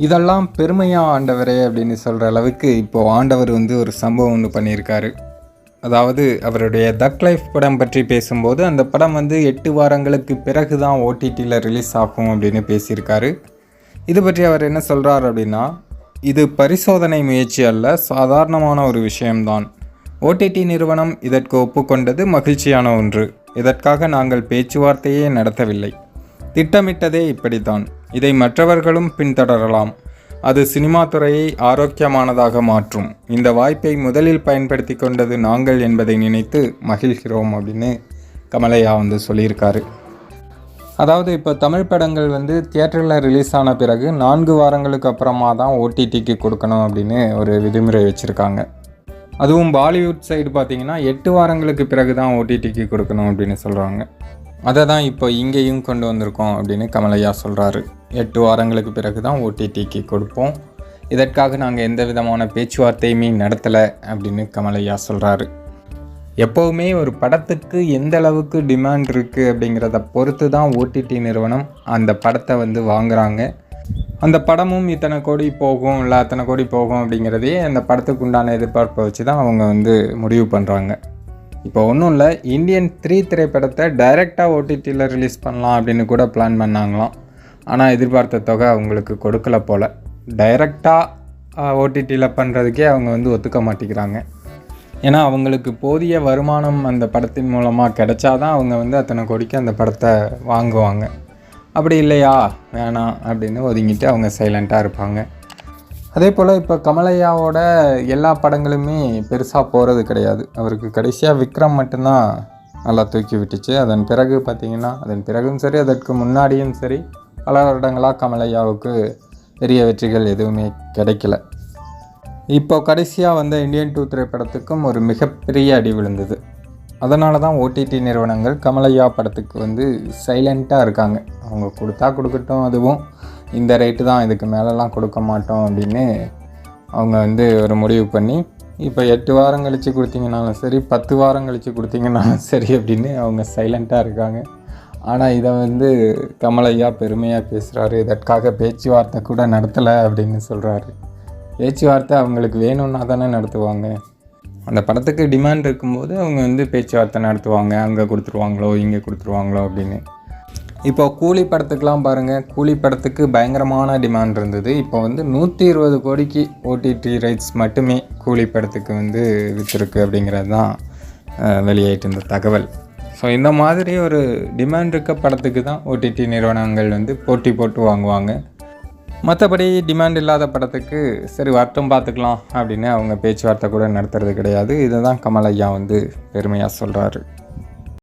இதெல்லாம் பெருமையாக ஆண்டவரே அப்படின்னு சொல்கிற அளவுக்கு இப்போது ஆண்டவர் வந்து ஒரு சம்பவம் ஒன்று பண்ணியிருக்காரு. அதாவது அவருடைய தக் லைஃப் படம் பற்றி பேசும்போது அந்த படம் வந்து 8 வாரங்களுக்கு பிறகு தான் ஓடிடியில் ரிலீஸ் ஆகும் அப்படின்னு பேசியிருக்காரு. இது பற்றி அவர் என்ன சொல்கிறார் அப்படின்னா, இது பரிசோதனை முயற்சி அல்ல, சாதாரணமான ஒரு விஷயம்தான். ஓடிடி நிறுவனம் இதற்கு ஒப்புக்கொண்டது மகிழ்ச்சியான ஒன்று. இதற்காக நாங்கள் பேச்சுவார்த்தையே நடத்தவில்லை. திட்டமிட்டதே இப்படித்தான். இதை மற்றவர்களும் பின்தொடரலாம். அது சினிமா துறையை ஆரோக்கியமானதாக மாற்றும். இந்த வாய்ப்பை முதலில் பயன்படுத்தி கொண்டது நாங்கள் என்பதை நினைத்து மகிழ்கிறோம் அப்படின்னு கமலையா வந்து சொல்லியிருக்காரு. அதாவது இப்போ தமிழ் படங்கள் வந்து தியேட்டரில் ரிலீஸ் ஆன பிறகு 4 வாரங்களுக்கு அப்புறமா தான் ஓடிடிக்கு கொடுக்கணும் அப்படின்னு ஒரு விதிமுறை வச்சுருக்காங்க. அதுவும் பாலிவுட் சைடு பார்த்திங்கன்னா 8 வாரங்களுக்கு பிறகு தான் ஓடிடிக்கு கொடுக்கணும் அப்படின்னு சொல்கிறாங்க. அதை தான் இப்போ இங்கேயும் கொண்டு வந்திருக்கோம் அப்படின்னு கமலையா சொல்கிறாரு. 8 வாரங்களுக்கு பிறகு தான் ஓடிடிக்கு கொடுப்போம். இதற்காக நாங்கள் எந்த விதமான பேச்சுவார்த்தையுமே நடத்தலை அப்படின்னு கமலையா சொல்கிறாரு. எப்போவுமே ஒரு படத்துக்கு எந்த அளவுக்கு டிமாண்ட் இருக்குது அப்படிங்கிறத பொறுத்து தான் ஓடிடி நிறுவனம் அந்த படத்தை வந்து வாங்குகிறாங்க. அந்த படமும் இத்தனை கோடி போகும் இல்லை அத்தனை கோடி போகும் அப்படிங்கிறதையே அந்த படத்துக்கு உண்டான எதிர்பார்ப்பை வச்சு தான் அவங்க வந்து முடிவு பண்ணுறாங்க. இப்போ ஒன்றும் இல்லை, இந்தியன் 3 திரைப்படத்தை டைரெக்டாக ஓடிடியில் ரிலீஸ் பண்ணலாம் அப்படின்னு கூட பிளான் பண்ணாங்களாம். ஆனால் எதிர்பார்த்த தொகை அவங்களுக்கு கொடுக்கல போல். டைரெக்டாக ஓடிடியில் பண்ணுறதுக்கே அவங்க வந்து ஒத்துக்க மாட்டேங்கிறாங்க. ஏன்னா அவங்களுக்கு போதிய வருமானம் அந்த படத்தின் மூலமாக கிடைச்சாதான் அவங்க வந்து அத்தனை கோடிக்கு அந்த படத்தை வாங்குவாங்க. அப்படி இல்லையா வேணாம் அப்படின்னு ஒதுங்கிட்டு அவங்க சைலண்ட்டாக இருப்பாங்க. அதே போல் இப்போ கமலையாவோட எல்லா படங்களுமே பெருசாக போகிறது கிடையாது. அவருக்கு கடைசியாக விக்ரம் மட்டும்தான் நல்லா தூக்கி விட்டுச்சு. அதன் பிறகு பார்த்திங்கன்னா அதன் பிறகும் சரி அதற்கு முன்னாடியும் சரி பல வருடங்களாக கமலையாவுக்கு பெரிய வெற்றிகள் எதுவுமே கிடைக்கல. இப்போ கடைசியாக வந்த இந்தியன் 2 திரைப்படத்துக்கும் ஒரு மிகப்பெரிய அடி விழுந்தது. அதனால தான் ஓடிடி நிறுவனங்கள் கமலையா படத்துக்கு வந்து சைலண்ட்டாக இருக்காங்க. அவங்க கொடுத்தா கொடுக்கட்டும், அதுவும் இந்த ரேட்டு தான், இதுக்கு மேலெலாம் கொடுக்க மாட்டோம் அப்படின்னு அவங்க வந்து ஒரு முடிவு பண்ணி இப்போ 8 வாரம் கழித்து கொடுத்தீங்கனாலும் சரி 10 வாரம் கழித்து கொடுத்தீங்கனாலும் சரி அப்படின்னு அவங்க சைலண்ட்டாக இருக்காங்க. ஆனால் இதை வந்து கமலையா பெருமையாக பேசுகிறாரு. இதற்காக பேச்சுவார்த்தை கூட நடத்தலை அப்படின்னு சொல்கிறாரு. பேச்சுவார்த்தை அவங்களுக்கு வேணும்னா தானே நடத்துவாங்க. அந்த படத்துக்கு டிமாண்ட் இருக்கும்போது அவங்க வந்து பேச்சுவார்த்தை நடத்துவாங்க. அங்கே கொடுத்துருவாங்களோ இங்கே கொடுத்துருவாங்களோ அப்படின்னு. இப்போ கூலி படத்துக்கெலாம் பாருங்கள், கூலி படத்துக்கு பயங்கரமான டிமாண்ட் இருந்தது. இப்போ வந்து 120 கோடிக்கு ஓடிடி ரைட்ஸ் மட்டுமே கூலி படத்துக்கு வந்து விற்றுருக்கு அப்படிங்கிறது தான் வெளியாயிட்டு இருந்த தகவல். ஸோ இந்த மாதிரி ஒரு டிமாண்ட் இருக்க படத்துக்கு தான் ஓடிடி நிறுவனங்கள் வந்து போட்டி போட்டு வாங்குவாங்க. மற்றபடி டிமாண்ட் இல்லாத படத்துக்கு சரி வரட்டும் பார்த்துக்கலாம் அப்படின்னு அவங்க பேச்சுவார்த்தை கூட நடத்துறது கிடையாது. இதை தான் கமலையா வந்து பெருமையாக சொல்கிறாரு.